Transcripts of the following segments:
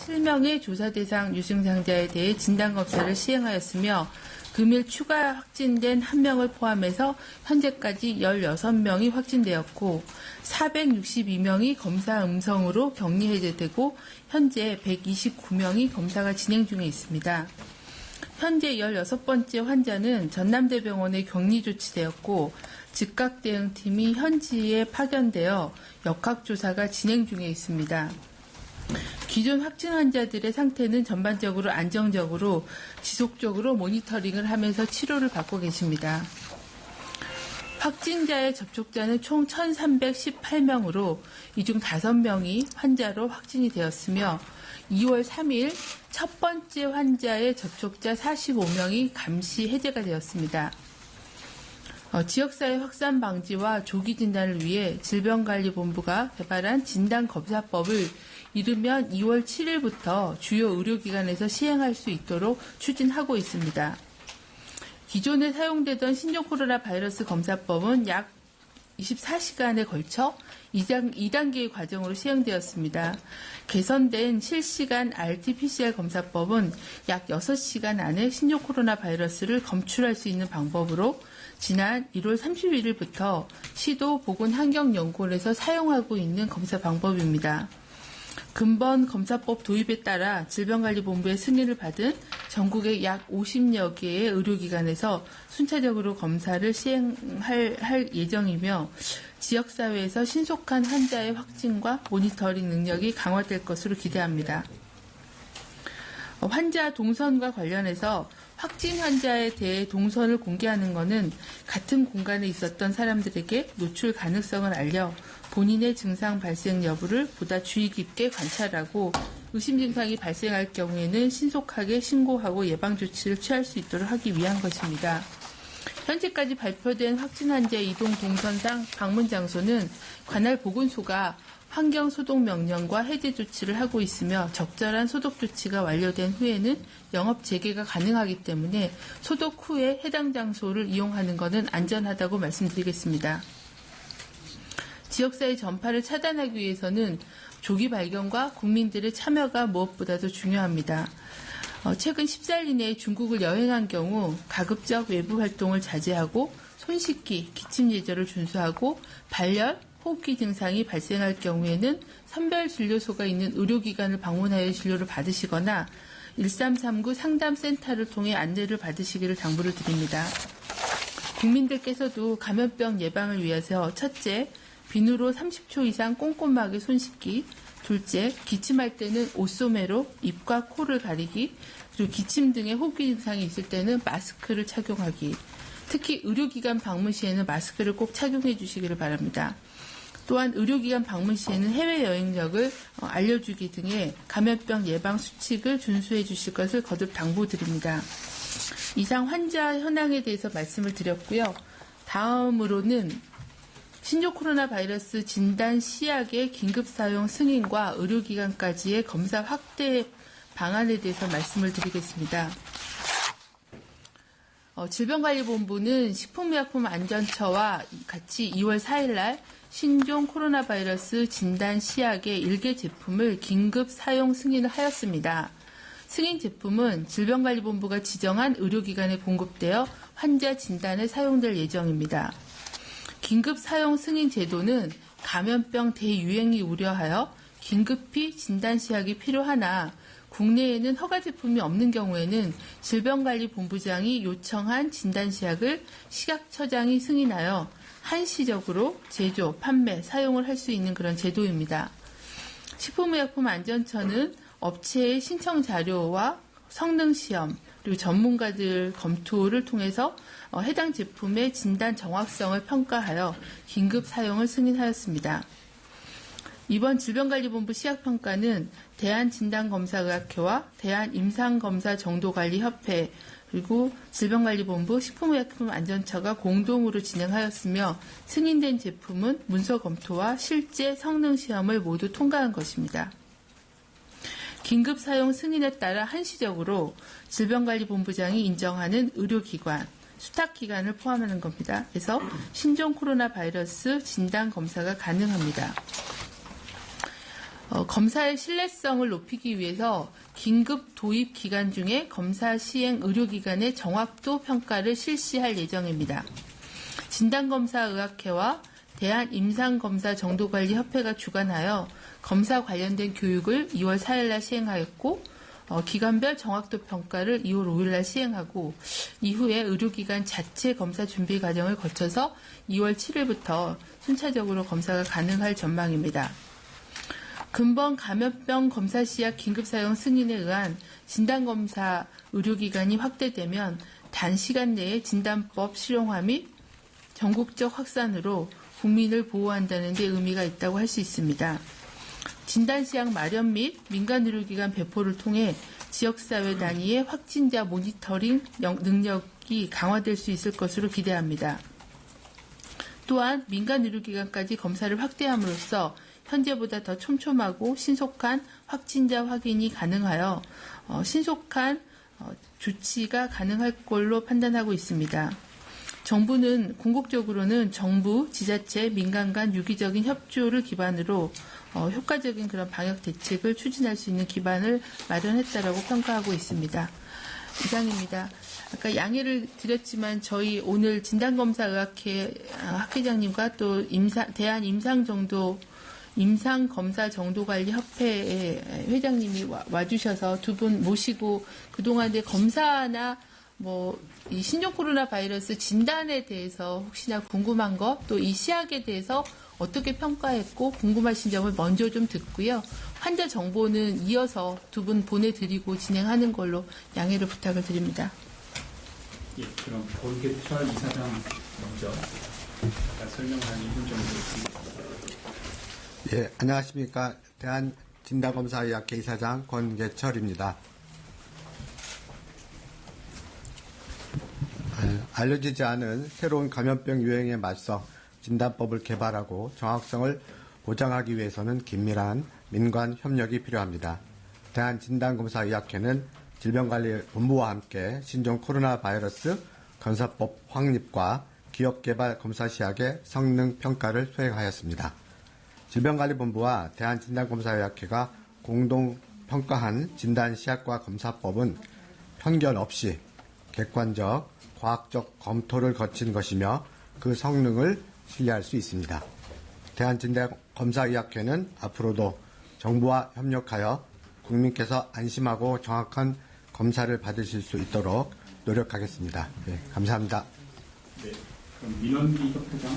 7명의 조사 대상 유증상자에 대해 진단검사를 시행하였으며 금일 추가 확진된 1명을 포함해서 현재까지 16명이 확진되었고 462명이 검사 음성으로 격리 해제되고 현재 129명이 검사가 진행 중에 있습니다. 현재 16번째 환자는 전남대병원에 격리 조치되었고 즉각대응팀이 현지에 파견되어 역학조사가 진행 중에 있습니다. 기존 확진 환자들의 상태는 전반적으로 안정적으로 지속적으로 모니터링을 하면서 치료를 받고 계십니다. 확진자의 접촉자는 총 1,318명으로 이 중 5명이 환자로 확진이 되었으며 2월 3일 첫 번째 환자의 접촉자 45명이 감시 해제가 되었습니다. 지역사회 확산 방지와 조기 진단을 위해 질병관리본부가 개발한 진단검사법을 이르면 2월 7일부터 주요 의료기관에서 시행할 수 있도록 추진하고 있습니다. 기존에 사용되던 신종코로나 바이러스 검사법은 약 24시간에 걸쳐 2단계의 과정으로 시행되었습니다. 개선된 실시간 RT-PCR 검사법은 약 6시간 안에 신종코로나 바이러스를 검출할 수 있는 방법으로 지난 1월 31일부터 시도 보건환경연구원에서 사용하고 있는 검사 방법입니다. 근본 검사법 도입에 따라 질병관리본부의 승인을 받은 전국의 약 50여 개의 의료기관에서 순차적으로 검사를 시행할 예정이며 지역사회에서 신속한 환자의 확진과 모니터링 능력이 강화될 것으로 기대합니다. 환자 동선과 관련해서 확진 환자에 대해 동선을 공개하는 것은 같은 공간에 있었던 사람들에게 노출 가능성을 알려 본인의 증상 발생 여부를 보다 주의 깊게 관찰하고 의심 증상이 발생할 경우에는 신속하게 신고하고 예방 조치를 취할 수 있도록 하기 위한 것입니다. 현재까지 발표된 확진 환자의 이동 동선상 방문 장소는 관할 보건소가 환경 소독 명령과 해제 조치를 하고 있으며 적절한 소독 조치가 완료된 후에는 영업 재개가 가능하기 때문에 소독 후에 해당 장소를 이용하는 것은 안전하다고 말씀드리겠습니다. 지역사회 전파를 차단하기 위해서는 조기 발견과 국민들의 참여가 무엇보다도 중요합니다. 최근 14일 이내에 중국을 여행한 경우 가급적 외부 활동을 자제하고 손 씻기, 기침 예절을 준수하고 발열, 호흡기 증상이 발생할 경우에는 선별진료소가 있는 의료기관을 방문하여 진료를 받으시거나 1339 상담센터를 통해 안내를 받으시기를 당부를 드립니다. 국민들께서도 감염병 예방을 위해서 첫째, 비누로 30초 이상 꼼꼼하게 손 씻기, 둘째, 기침할 때는 옷소매로 입과 코를 가리기, 그리고 기침 등의 호흡기 증상이 있을 때는 마스크를 착용하기, 특히 의료기관 방문 시에는 마스크를 꼭 착용해 주시기를 바랍니다. 또한 의료기관 방문 시에는 해외여행력을 알려주기 등의 감염병 예방 수칙을 준수해 주실 것을 거듭 당부드립니다. 이상 환자 현황에 대해서 말씀을 드렸고요. 다음으로는 신종 코로나 바이러스 진단 시약의 긴급 사용 승인과 의료기관까지의 검사 확대 방안에 대해서 말씀을 드리겠습니다. 질병관리본부는 식품의약품안전처와 같이 2월 4일 날 신종 코로나 바이러스 진단 시약의 일개 제품을 긴급 사용 승인을 하였습니다. 승인 제품은 질병관리본부가 지정한 의료기관에 공급되어 환자 진단에 사용될 예정입니다. 긴급 사용 승인 제도는 감염병 대유행이 우려하여 긴급히 진단 시약이 필요하나 국내에는 허가 제품이 없는 경우에는 질병관리본부장이 요청한 진단 시약을 식약처장이 승인하여 한시적으로 제조, 판매, 사용을 할 수 있는 그런 제도입니다. 식품의약품안전처는 업체의 신청 자료와 성능시험, 그리고 전문가들 검토를 통해서 해당 제품의 진단 정확성을 평가하여 긴급 사용을 승인하였습니다. 이번 질병관리본부 시약평가는 대한진단검사의학회와 대한임상검사정도관리협회 그리고 질병관리본부 식품의약품안전처가 공동으로 진행하였으며 승인된 제품은 문서 검토와 실제 성능시험을 모두 통과한 것입니다. 긴급 사용 승인에 따라 한시적으로 질병관리본부장이 인정하는 의료기관, 수탁기관을 포함하는 겁니다. 그래서 신종 코로나 바이러스 진단 검사가 가능합니다. 검사의 신뢰성을 높이기 위해서 긴급 도입 기간 중에 검사 시행 의료기관의 정확도 평가를 실시할 예정입니다. 진단검사의학회와 대한임상검사정도관리협회가 주관하여 검사 관련된 교육을 2월 4일날 시행하였고 기관별 정확도 평가를 2월 5일날 시행하고 이후에 의료기관 자체 검사 준비 과정을 거쳐서 2월 7일부터 순차적으로 검사가 가능할 전망입니다. 근본 감염병 검사 시약 긴급사용 승인에 의한 진단검사 의료기관이 확대되면 단시간 내에 진단법 실용화 및 전국적 확산으로 국민을 보호한다는 데 의미가 있다고 할 수 있습니다. 진단시약 마련 및 민간의료기관 배포를 통해 지역사회 단위의 확진자 모니터링 능력이 강화될 수 있을 것으로 기대합니다. 또한 민간의료기관까지 검사를 확대함으로써 현재보다 더 촘촘하고 신속한 확진자 확인이 가능하여 신속한 조치가 가능할 걸로 판단하고 있습니다. 정부는 궁극적으로는 정부, 지자체, 민간 간 유기적인 협조를 기반으로 효과적인 그런 방역 대책을 추진할 수 있는 기반을 마련했다라고 평가하고 있습니다. 이상입니다. 아까 양해를 드렸지만 저희 오늘 진단검사의학회 학회장님과 또 임상검사정도관리협회의 회장님이 와주셔서 두 분 모시고 그동안의 검사나 이 신종 코로나 바이러스 진단에 대해서 혹시나 궁금한 것, 또 이 시약에 대해서 어떻게 평가했고 궁금하신 점을 먼저 좀 듣고요. 환자 정보는 이어서 두 분 보내드리고 진행하는 걸로 양해를 부탁을 드립니다. 예, 그럼 권계철 이사장 먼저 설명 한 2분 정도 드리겠습니다. 예, 안녕하십니까. 대한진단검사의학회 이사장 권계철입니다. 알려지지 않은 새로운 감염병 유행에 맞서 진단법을 개발하고 정확성을 보장하기 위해서는 긴밀한 민관 협력이 필요합니다. 대한진단검사의학회는 질병관리본부와 함께 신종 코로나 바이러스 검사법 확립과 기업개발 검사시약의 성능 평가를 수행하였습니다. 질병관리본부와 대한진단검사의학회가 공동 평가한 진단시약과 검사법은 편견 없이 객관적, 과학적 검토를 거친 것이며 그 성능을 신뢰할 수 있습니다. 대한진단검사의학회는 앞으로도 정부와 협력하여 국민께서 안심하고 정확한 검사를 받으실 수 있도록 노력하겠습니다. 네, 감사합니다. 네, 그럼 민원기 협회장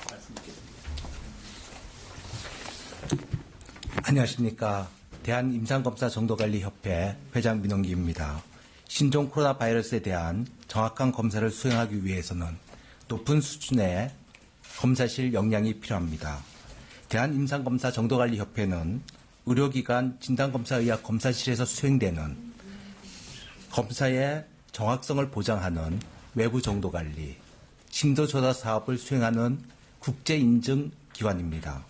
말씀 드리겠습니다. 안녕하십니까. 대한임상검사정도관리협회 회장 민원기입니다. 신종 코로나 바이러스에 대한 정확한 검사를 수행하기 위해서는 높은 수준의 검사실 역량이 필요합니다. 대한임상검사정도관리협회는 의료기관 진단검사의학 검사실에서 수행되는 검사의 정확성을 보장하는 외부 정도관리, 심도조사 사업을 수행하는 국제인증 기관입니다.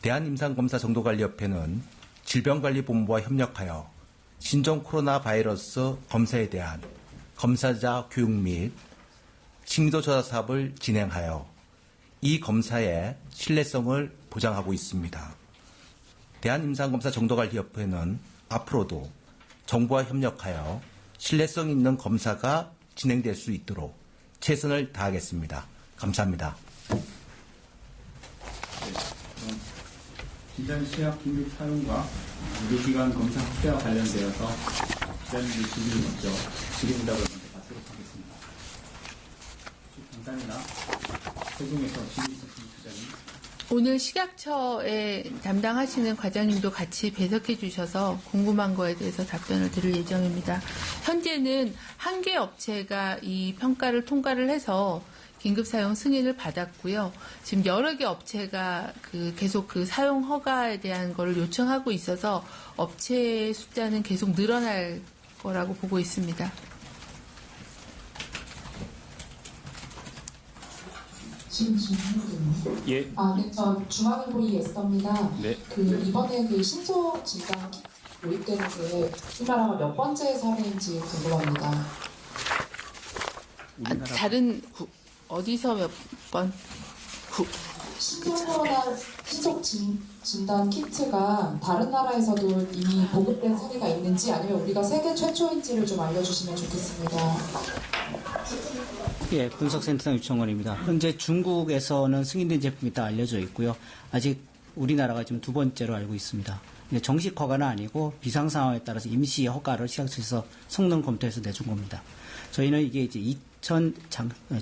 대한임상검사정도관리협회는 질병관리본부와 협력하여 신종 코로나 바이러스 검사에 대한 검사자 교육 및 심도조사 사업을 진행하여 이 검사의 신뢰성을 보장하고 있습니다. 대한임상검사정도관리협회는 앞으로도 정부와 협력하여 신뢰성 있는 검사가 진행될 수 있도록 최선을 다하겠습니다. 감사합니다. 진단시약 긴급 사용과 의료기관 검사 확대와 관련되어서 기자님들 질문을 먼저 질의응답을 먼저 받도록 하겠습니다. 당장이나 세종에서 질의 있으신 기자님. 오늘 식약처에 담당하시는 과장님도 같이 배석해 주셔서 궁금한 거에 대해서 답변을 드릴 예정입니다. 현재는 한 개 업체가 이 평가를 통과를 해서 긴급사용 승인을 받았고요. 지금 여러 개 업체가 계속 그 사용 허가에 대한 거를 요청하고 있어서 업체 숫자는 계속 늘어날 거라고 보고 있습니다. 예. 네, 전 중앙일보 이에스더입니다. 네. 이번에 신속 진단 도입되는 게 우리나라가 몇 번째 사례인지 궁금합니다. 다른 어디서 몇 번? 신속 진단 키트가 다른 나라에서도 이미 보급된 사례가 있는지 아니면 우리가 세계 최초인지를 좀 알려주시면 좋겠습니다. 예, 분석센터 유청원입니다. 현재 중국에서는 승인된 제품이 다 알려져 있고요. 아직 우리나라가 지금 두 번째로 알고 있습니다. 근데 정식 허가는 아니고 비상 상황에 따라서 임시 허가를 시각처에서 성능 검토해서 내준 겁니다. 저희는 이게 이제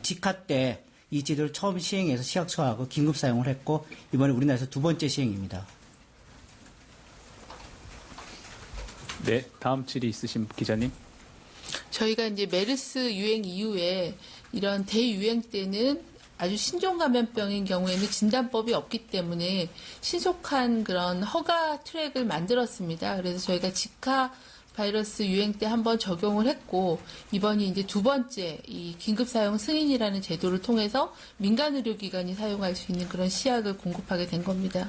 직하 때 이 제도를 처음 시행해서 시각처하고 긴급 사용을 했고 이번에 우리나라에서 두 번째 시행입니다. 네, 다음 질의 있으신 기자님. 저희가 이제 메르스 유행 이후에 이런 대유행 때는 아주 신종 감염병인 경우에는 진단법이 없기 때문에 신속한 그런 허가 트랙을 만들었습니다. 그래서 저희가 지카 바이러스 유행 때 한번 적용을 했고 이번이 이제 두 번째 이 긴급 사용 승인이라는 제도를 통해서 민간 의료기관이 사용할 수 있는 그런 시약을 공급하게 된 겁니다.